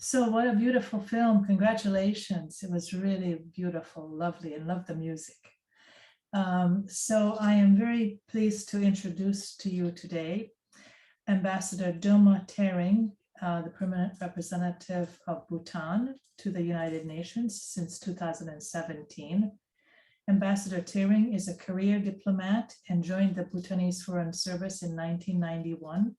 So what a beautiful film. Congratulations. It was really beautiful, lovely, and love the music. So I am very pleased to introduce to you today Ambassador Doma Tshering, the permanent representative of Bhutan to the United Nations since 2017. Ambassador Tshering is a career diplomat and joined the Bhutanese Foreign Service in 1991.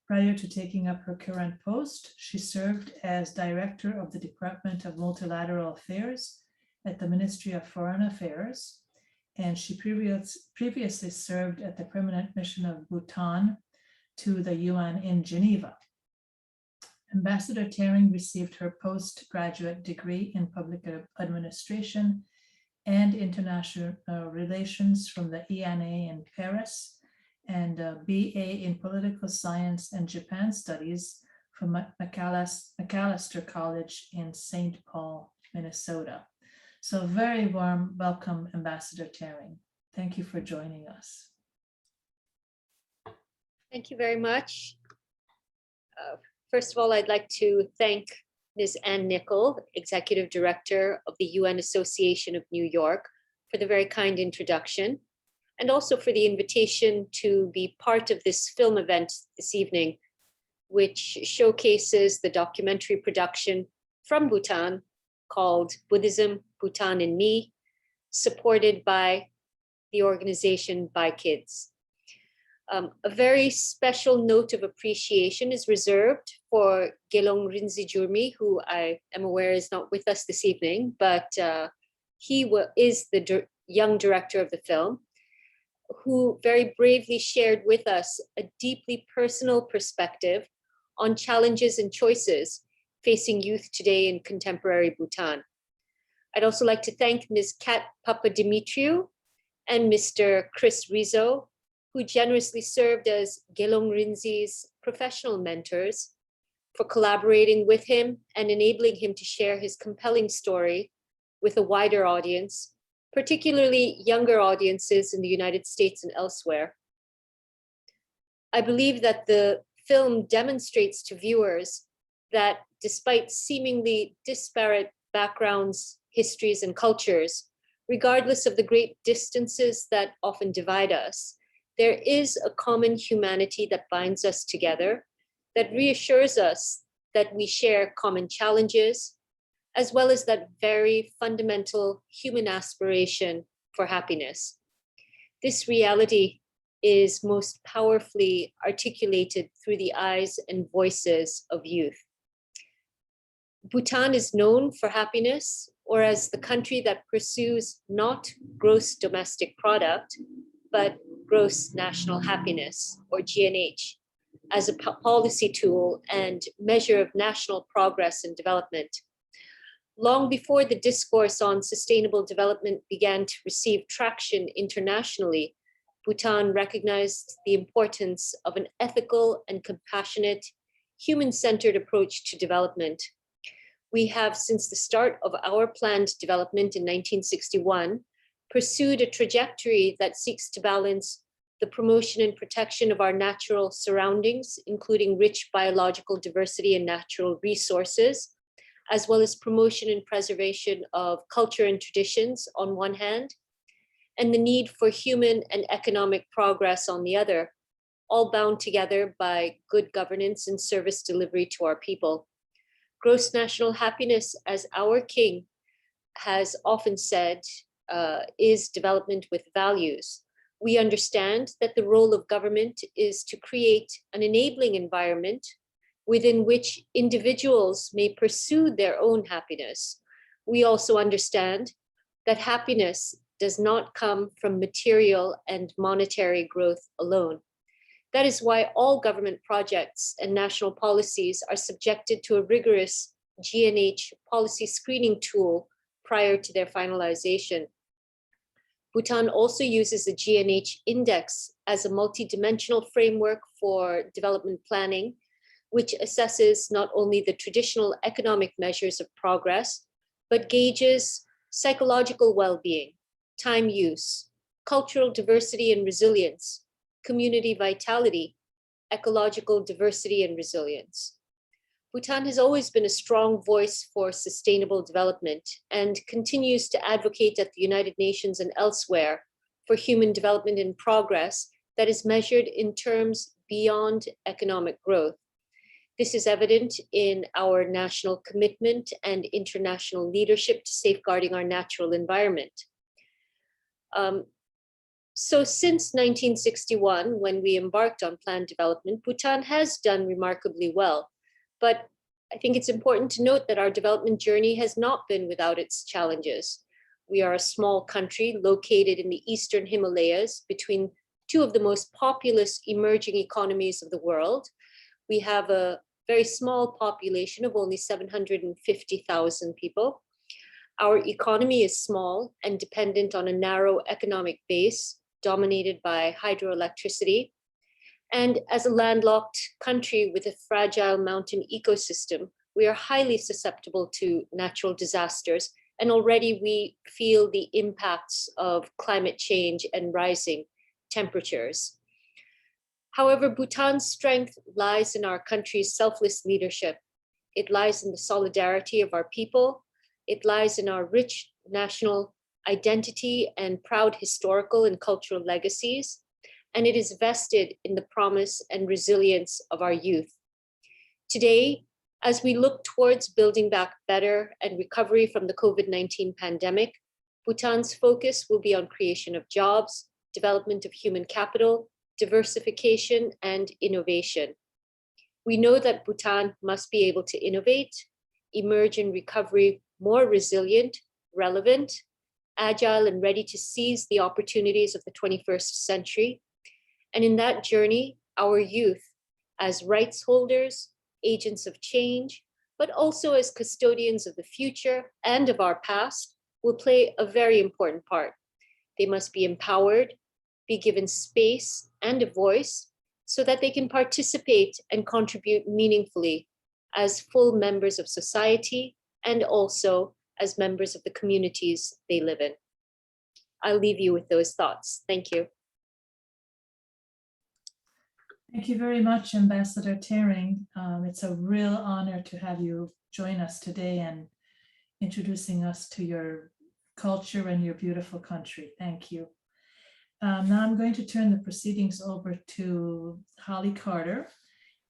Prior to taking up her current post, she served as Director of the Department of Multilateral Affairs at the Ministry of Foreign Affairs, and she previously served at the Permanent Mission of Bhutan to the UN in Geneva. Ambassador Tshering received her postgraduate degree in public administration and international relations from the ENA in Paris, and a BA in Political Science and Japan Studies from Macalester College in St. Paul, Minnesota. So very warm welcome, Ambassador Tshering. Thank you for joining us. Thank you very much. First of all, I'd like to thank Ms. Ann Nicol, Executive Director of the UN Association of New York, for the very kind introduction, and also for the invitation to be part of this film event this evening, which showcases the documentary production from Bhutan called Buddhism, Bhutan and Me, supported by the organization BYkids. A very special note of appreciation is reserved for Gelong Rinzin Jurmey, who I am aware is not with us this evening, but he is the young director of the film, who very bravely shared with us a deeply personal perspective on challenges and choices facing youth today in contemporary Bhutan. I'd also like to thank Ms. Cat Papadimitriou and Mr. Chris Rizzo, who generously served as Gelong Rinzin's professional mentors, for collaborating with him and enabling him to share his compelling story with a wider audience, particularly younger audiences in the United States and elsewhere. I believe that the film demonstrates to viewers that despite seemingly disparate backgrounds, histories, and cultures, regardless of the great distances that often divide us, there is a common humanity that binds us together, that reassures us that we share common challenges, as well as that very fundamental human aspiration for happiness. This reality is most powerfully articulated through the eyes and voices of youth. Bhutan is known for happiness, or as the country that pursues not gross domestic product, but gross national happiness, or GNH, as a policy tool and measure of national progress and development. Long before the discourse on sustainable development began to receive traction internationally, Bhutan recognized the importance of an ethical and compassionate, human-centered approach to development. We have, since the start of our planned development in 1961, pursued a trajectory that seeks to balance the promotion and protection of our natural surroundings, including rich biological diversity and natural resources, as well as promotion and preservation of culture and traditions on one hand, and the need for human and economic progress on the other, all bound together by good governance and service delivery to our people. Gross national happiness, as our king has often said, is development with values. We understand that the role of government is to create an enabling environment within which individuals may pursue their own happiness. We also understand that happiness does not come from material and monetary growth alone. That is why all government projects and national policies are subjected to a rigorous GNH policy screening tool prior to their finalization. Bhutan also uses the GNH Index as a multidimensional framework for development planning, which assesses not only the traditional economic measures of progress, but gauges psychological well-being, time use, cultural diversity and resilience, community vitality, ecological diversity and resilience. Bhutan has always been a strong voice for sustainable development and continues to advocate at the United Nations and elsewhere for human development in progress that is measured in terms beyond economic growth. This is evident in our national commitment and international leadership to safeguarding our natural environment. So since 1961, when we embarked on planned development, Bhutan has done remarkably well. But I think it's important to note that our development journey has not been without its challenges. We are a small country located in the Eastern Himalayas between two of the most populous emerging economies of the world. We have a very small population of only 750,000 people. Our economy is small and dependent on a narrow economic base dominated by hydroelectricity. And as a landlocked country with a fragile mountain ecosystem, we are highly susceptible to natural disasters. And already we feel the impacts of climate change and rising temperatures. However, Bhutan's strength lies in our country's selfless leadership. It lies in the solidarity of our people. It lies in our rich national identity and proud historical and cultural legacies. And it is vested in the promise and resilience of our youth. Today, as we look towards building back better and recovery from the COVID-19 pandemic, Bhutan's focus will be on creation of jobs, development of human capital, diversification, and innovation. We know that Bhutan must be able to innovate, emerge in recovery more resilient, relevant, agile, and ready to seize the opportunities of the 21st century. And in that journey, our youth, as rights holders, agents of change, but also as custodians of the future and of our past, will play a very important part. They must be empowered, be given space and a voice so that they can participate and contribute meaningfully as full members of society and also as members of the communities they live in. I'll leave you with those thoughts. Thank you. Thank you very much, Ambassador Tshering. It's a real honor to have you join us today and introducing us to your culture and your beautiful country. Thank you. Now I'm going to turn the proceedings over to Holly Carter.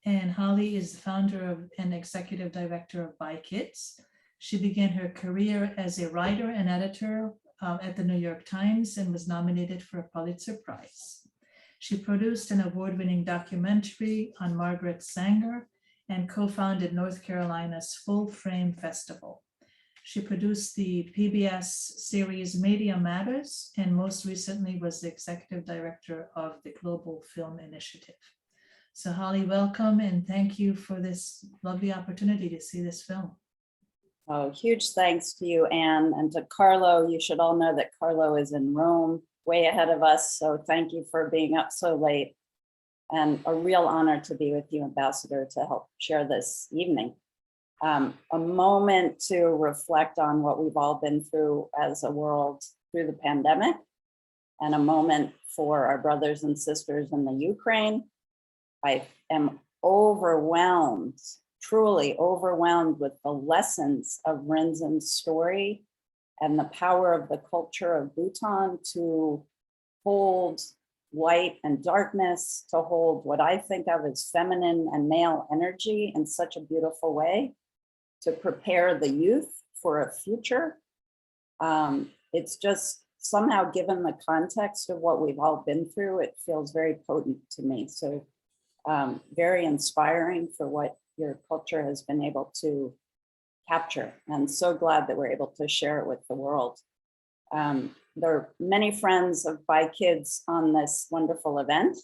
And Holly is the founder and executive director of BYkids. She began her career as a writer and editor at the New York Times and was nominated for a Pulitzer Prize. She produced an award-winning documentary on Margaret Sanger and co-founded North Carolina's Full Frame Festival. She produced the PBS series Media Matters and most recently was the executive director of the Global Film Initiative. So Holly, welcome and thank you for this lovely opportunity to see this film. Oh, huge thanks to you, Anne, and to Carlo. You should all know that Carlo is in Rome, way ahead of us. So thank you for being up so late. And a real honor to be with you, Ambassador, to help share this evening. A moment to reflect on what we've all been through as a world through the pandemic, and a moment for our brothers and sisters in the Ukraine. I am overwhelmed, truly overwhelmed with the lessons of Rinzin's story and the power of the culture of Bhutan to hold light and darkness, to hold what I think of as feminine and male energy in such a beautiful way, to prepare the youth for a future. It's just somehow, given the context of what we've all been through, it feels very potent to me. So very inspiring for what your culture has been able to capture, and so glad that we're able to share it with the world. There are many friends of BYkids on this wonderful event.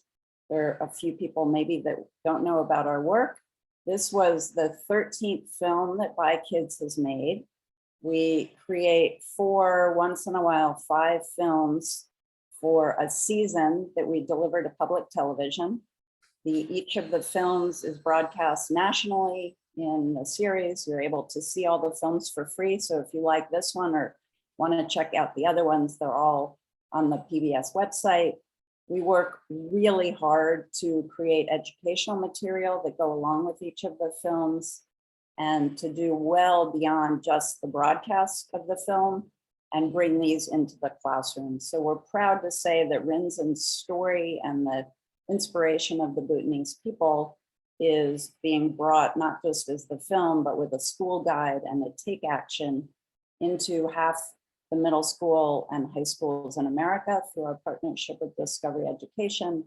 There are a few people maybe that don't know about our work. This was the 13th film that BYkids has made. We create 4, once in a while, 5 films for a season that we deliver to public television. Each of the films is broadcast nationally in the series. You're able to see all the films for free. So if you like this one or want to check out the other ones, they're all on the PBS website. We work really hard to create educational material that go along with each of the films. and to do well beyond just the broadcast of the film and bring these into the classroom. So we're proud to say that Rinzin's story and the inspiration of the Bhutanese people is being brought not just as the film, but with a school guide and a take action into half the middle school and high schools in America through our partnership with Discovery Education.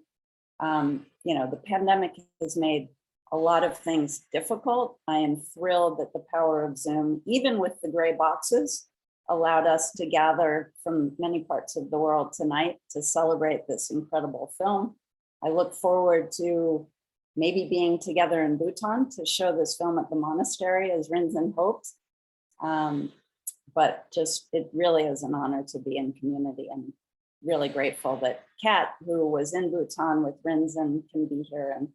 The pandemic has made a lot of things difficult. I am thrilled that the power of Zoom, even with the gray boxes, allowed us to gather from many parts of the world tonight to celebrate this incredible film. I look forward to maybe being together in Bhutan to show this film at the monastery as Rinzin hoped. But just, it really is an honor to be in community, and really grateful that Cat, who was in Bhutan with Rinzin, can be here, and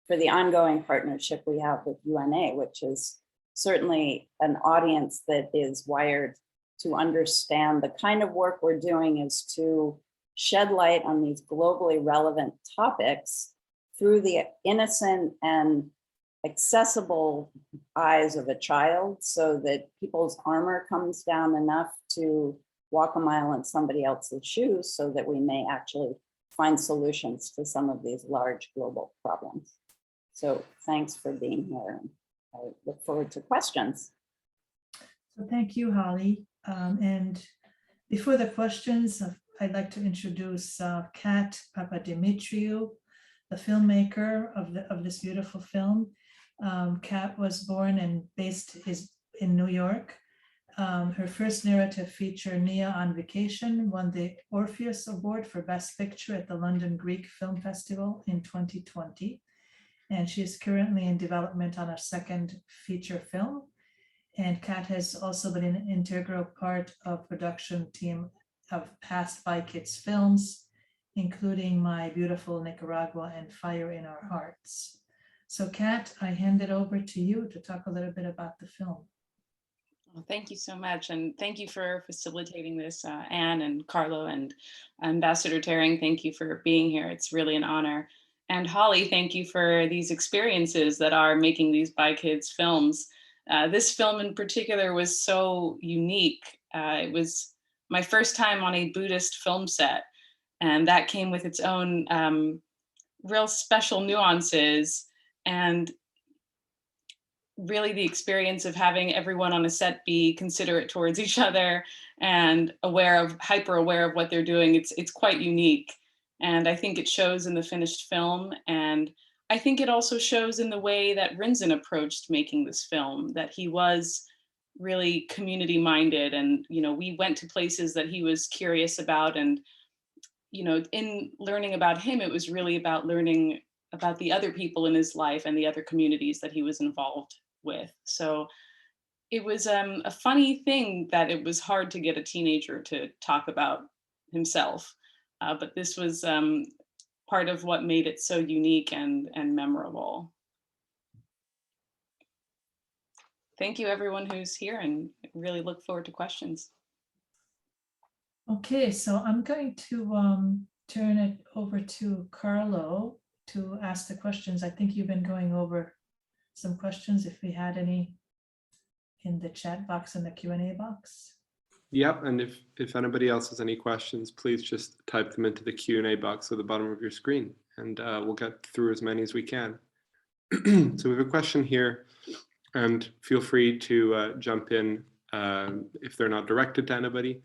for the ongoing partnership we have with UNA, which is certainly an audience that is wired to understand the kind of work we're doing is to shed light on these globally relevant topics through the innocent and accessible eyes of a child, so that people's armor comes down enough to walk a mile in somebody else's shoes, so that we may actually find solutions to some of these large global problems. So thanks for being here. I look forward to questions. So thank you, Holly. And before the questions, I'd like to introduce Cat Papadimitriou, the filmmaker of this beautiful film. Cat was born and based in New York. Her first narrative feature, Nia on Vacation, won the Orpheus Award for Best Picture at the London Greek Film Festival in 2020. And she is currently in development on a second feature film. And Cat has also been an integral part of production team of past BYkids films, including My Beautiful Nicaragua and Fire in Our Hearts. So Cat, I hand it over to you to talk a little bit about the film. Well, thank you so much. And thank you for facilitating this, Anne and Carlo and Ambassador Tshering. Thank you for being here. It's really an honor. And Holly, thank you for these experiences that are making these BYkids films. This film in particular was so unique. It was my first time on a Buddhist film set, and that came with its own real special nuances, and really the experience of having everyone on a set be considerate towards each other and hyper aware of what they're doing. It's quite unique. And I think it shows in the finished film. And I think it also shows in the way that Rinzin approached making this film, that he was really community minded. And, we went to places that he was curious about. And, in learning about him, it was really about learning about the other people in his life and the other communities that he was involved with. So it was a funny thing that it was hard to get a teenager to talk about himself. But this was part of what made it so unique and memorable. Thank you, everyone who's here, and really look forward to questions. Okay, so I'm going to turn it over to Carlo to ask the questions. I think you've been going over some questions, if we had any in the chat box and the Q&A box. Yep, and if anybody else has any questions, please just type them into the Q&A box at the bottom of your screen, and we'll get through as many as we can. So we have a question here, and feel free to jump in if they're not directed to anybody.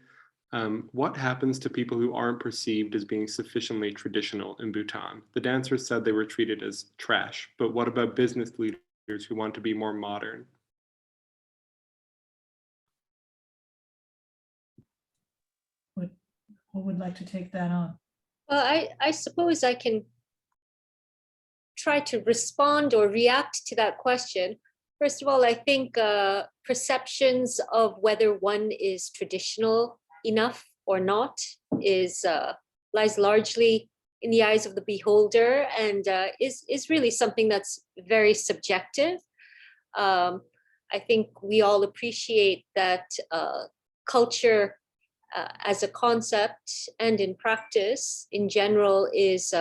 What happens to people who aren't perceived as being sufficiently traditional in Bhutan? The dancers said they were treated as trash, but what about business leaders who want to be more modern? Who would like to take that on? Well, I suppose I can try to respond or react to that question. First of all, I think perceptions of whether one is traditional enough or not lies largely in the eyes of the beholder, and is really something that's very subjective. I think we all appreciate that culture as a concept and in practice in general is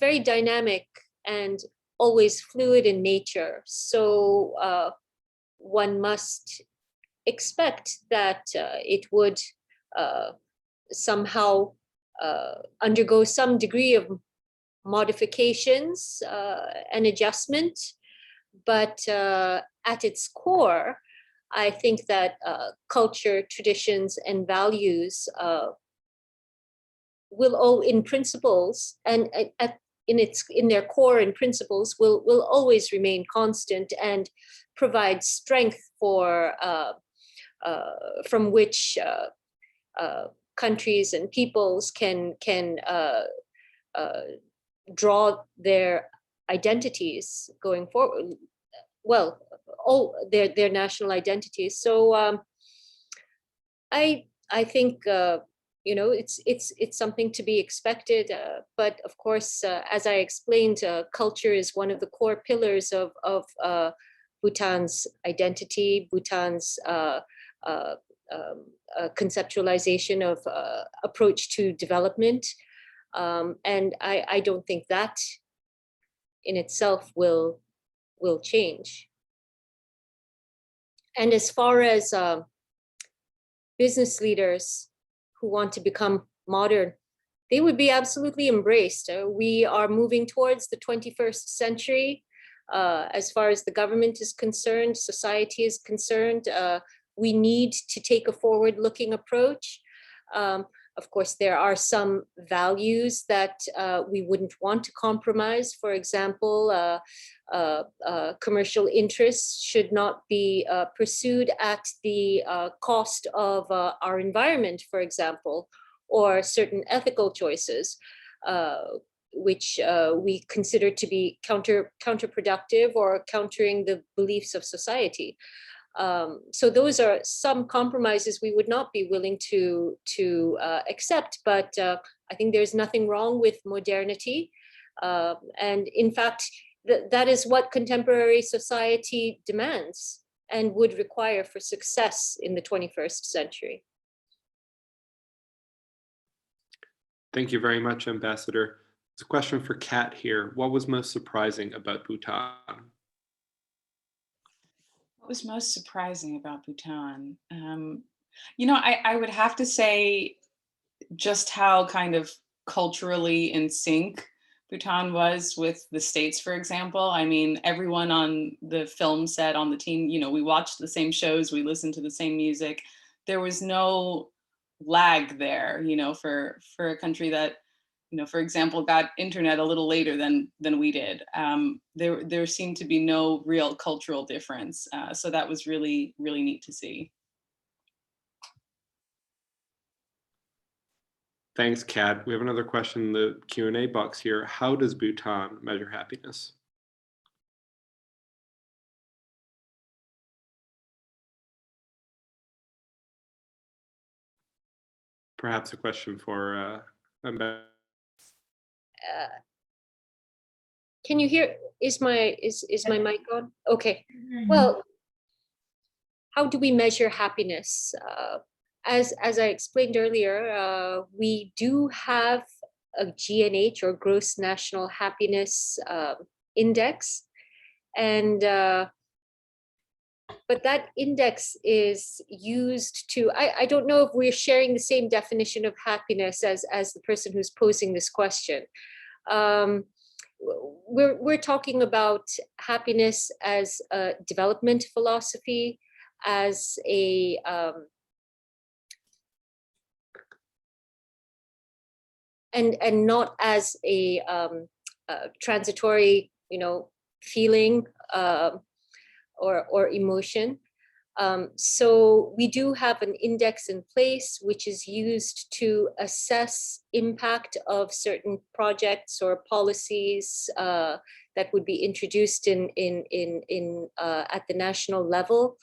very dynamic and always fluid in nature. So one must expect that it would somehow undergo some degree of modifications and adjustment. But at its core, I think that culture, traditions, and values will all, in principles, and in their core and principles, will always remain constant and provide strength for from which countries and peoples can draw their identities going forward. Well, all their national identities. So I think it's something to be expected. But of course, as I explained, culture is one of the core pillars of Bhutan's identity, Bhutan's conceptualization of approach to development. And I don't think that in itself will change. And as far as business leaders who want to become modern, they would be absolutely embraced. We are moving towards the 21st century. As far as the government is concerned, society is concerned, we need to take a forward-looking approach. Of course, there are some values that we wouldn't want to compromise. For example, commercial interests should not be pursued at the cost of our environment, for example, or certain ethical choices, which we consider to be counterproductive or countering the beliefs of society. So those are some compromises we would not be willing to accept, but I think there's nothing wrong with modernity. And in fact, that is what contemporary society demands and would require for success in the 21st century. Thank you very much, Ambassador. There's a question for Cat here. What was most surprising about Bhutan? What was most surprising about Bhutan? I would have to say just how kind of culturally in sync Bhutan was with the States, for example. I mean, everyone on the film set, on the team, we watched the same shows, we listened to the same music. There was no lag there, for a country that, for example, got internet a little later than we did. There seemed to be no real cultural difference. So that was really, really neat to see. Thanks, Kat. We have another question in the Q&A box here. How does Bhutan measure happiness? Perhaps a question for Can you hear? Is my mic on? Okay. Well, how do we measure happiness? As I explained earlier, we do have a GNH, or Gross National Happiness Index, and but that index is used to. I don't know if we're sharing the same definition of happiness as the person who's posing this question. We're talking about happiness as a development philosophy, as a and not as a transitory, feeling or emotion. So we do have an index in place which is used to assess impact of certain projects or policies that would be introduced in at the national level.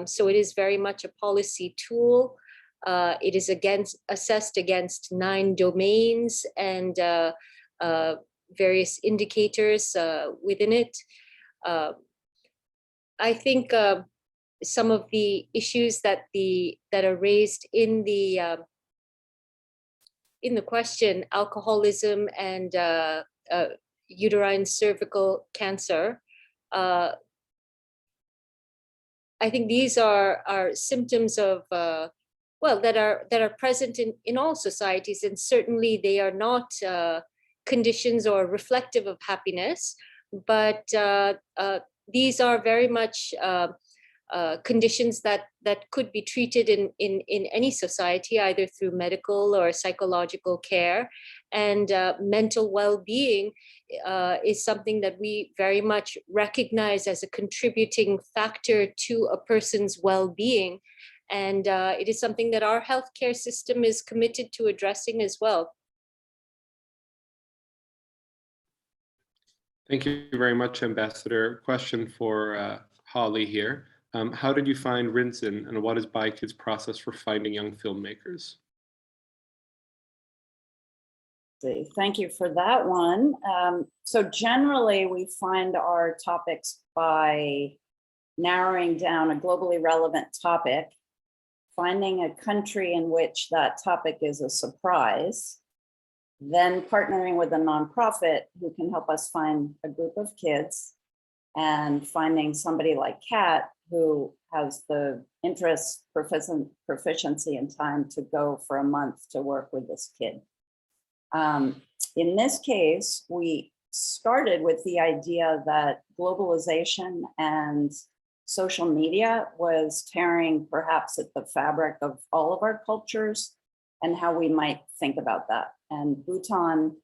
So it is very much a policy tool. It is assessed against 9 domains and various indicators within it. I think some of the issues that are raised in the question, alcoholism and uterine cervical cancer, I think these are symptoms of well, that are present in all societies, and certainly they are not conditions or reflective of happiness, but these are very much conditions that could be treated in any society, either through medical or psychological care. And mental well-being is something that we very much recognize as a contributing factor to a person's well-being. And it is something that our healthcare system is committed to addressing as well. Thank you very much, Ambassador. Question for Holly here. How did you find Rinzin, and what is BYkids' process for finding young filmmakers? Thank you for that one. So generally, we find our topics by narrowing down a globally relevant topic, finding a country in which that topic is a surprise, then partnering with a nonprofit who can help us find a group of kids, and finding somebody like Cat who has the interest, proficiency, and time to go for a month to work with this kid. In this case, we started with the idea that globalization and social media was tearing perhaps at the fabric of all of our cultures and how we might think about that. And Bhutan,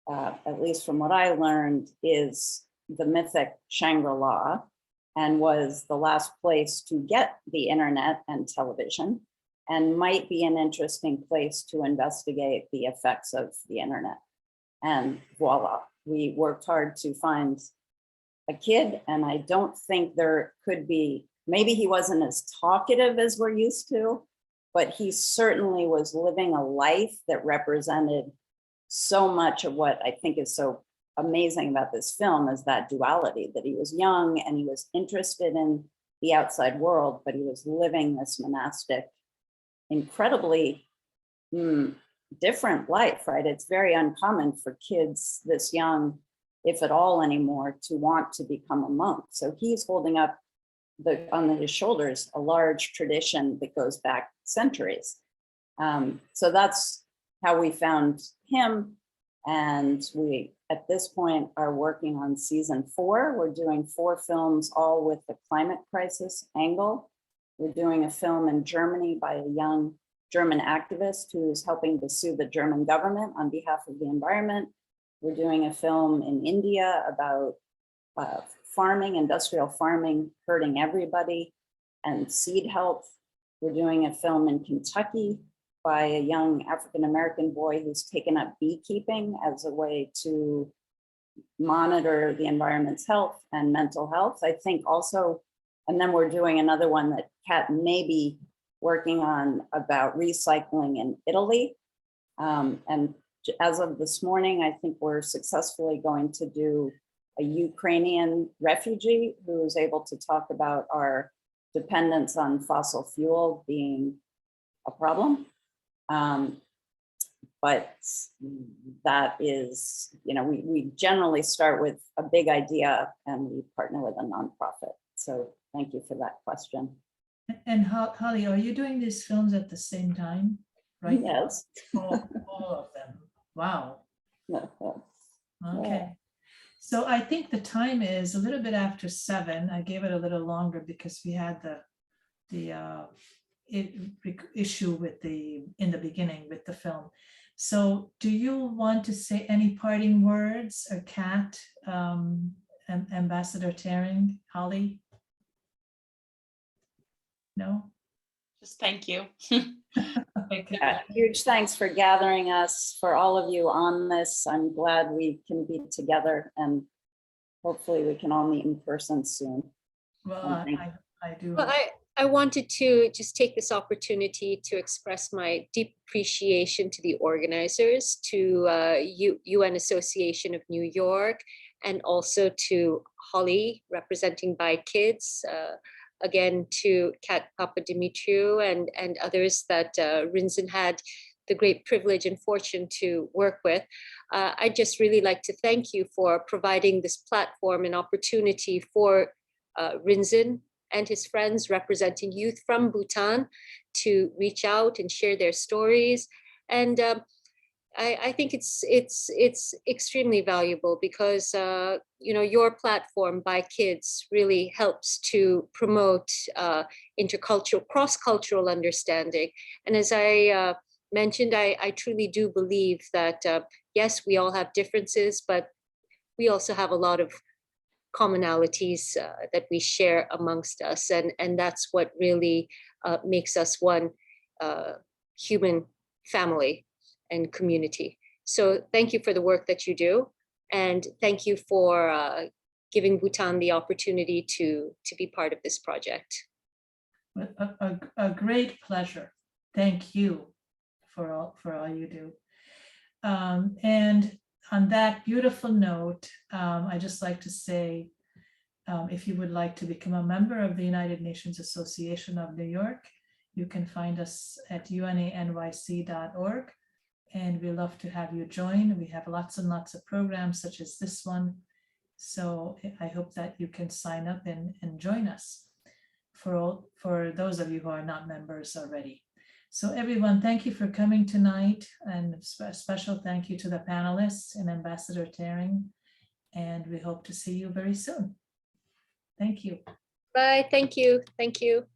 at least from what I learned, is the mythic Shangri-La and was the last place to get the internet and television, and might be an interesting place to investigate the effects of the internet. And voila, we worked hard to find a kid, and I don't think there could be, maybe he wasn't as talkative as we're used to, but he certainly was living a life that represented so much of what I think is so amazing about this film, is that duality, that he was young and he was interested in the outside world, but he was living this monastic, incredibly different life, right? It's very uncommon for kids this young, if at all anymore, to want to become a monk. So he's holding up on his shoulders a large tradition that goes back centuries. So that's how we found him. And we, at this point, are working on season 4. We're doing 4 films, all with the climate crisis angle. We're doing a film in Germany by a young German activist who's helping to sue the German government on behalf of the environment. We're doing a film in India about farming, industrial farming, hurting everybody, and seed health. We're doing a film in Kentucky by a young African-American boy who's taken up beekeeping as a way to monitor the environment's health and mental health. I think also, and then we're doing another one that Kat may be working on about recycling in Italy. And as of this morning, I think we're successfully going to do a Ukrainian refugee who is able to talk about our dependence on fossil fuel being a problem. But that is, we generally start with a big idea and we partner with a nonprofit. So thank you for that question. And Holly, are you doing these films at the same time? Right? Yes. All of them. Wow. No, Okay. Yeah. So I think the time is a little bit after 7. I gave it a little longer because we had the issue with in the beginning with the film. So do you want to say any parting words, or Kat, Ambassador Tshering, Holly? No? Just thank you. Okay. Huge thanks for gathering us, for all of you on this. I'm glad we can be together, and hopefully we can all meet in person soon. Well, I do. Well, I wanted to just take this opportunity to express my deep appreciation to the organizers, to UN Association of New York, and also to Holly, representing BYkids, again to Cat Papadimitriou and others that Rinzin had the great privilege and fortune to work with. I'd just really like to thank you for providing this platform and opportunity for Rinzin and his friends representing youth from Bhutan to reach out and share their stories. And I think it's extremely valuable because your platform BYkids really helps to promote intercultural, cross-cultural understanding. And as I mentioned, I truly do believe that yes, we all have differences, but we also have a lot of commonalities that we share amongst us, and that's what really makes us one human family and community. So thank you for the work that you do, and thank you for giving Bhutan the opportunity to be part of this project. A great pleasure. Thank you for all you do. And on that beautiful note, I just like to say, if you would like to become a member of the United Nations Association of New York, you can find us at unanyc.org. And we love to have you join. We have lots and lots of programs such as this one. So I hope that you can sign up and join us for those of you who are not members already. So everyone, thank you for coming tonight, and a special thank you to the panelists and Ambassador Tshering. And we hope to see you very soon. Thank you. Bye. Thank you. Thank you.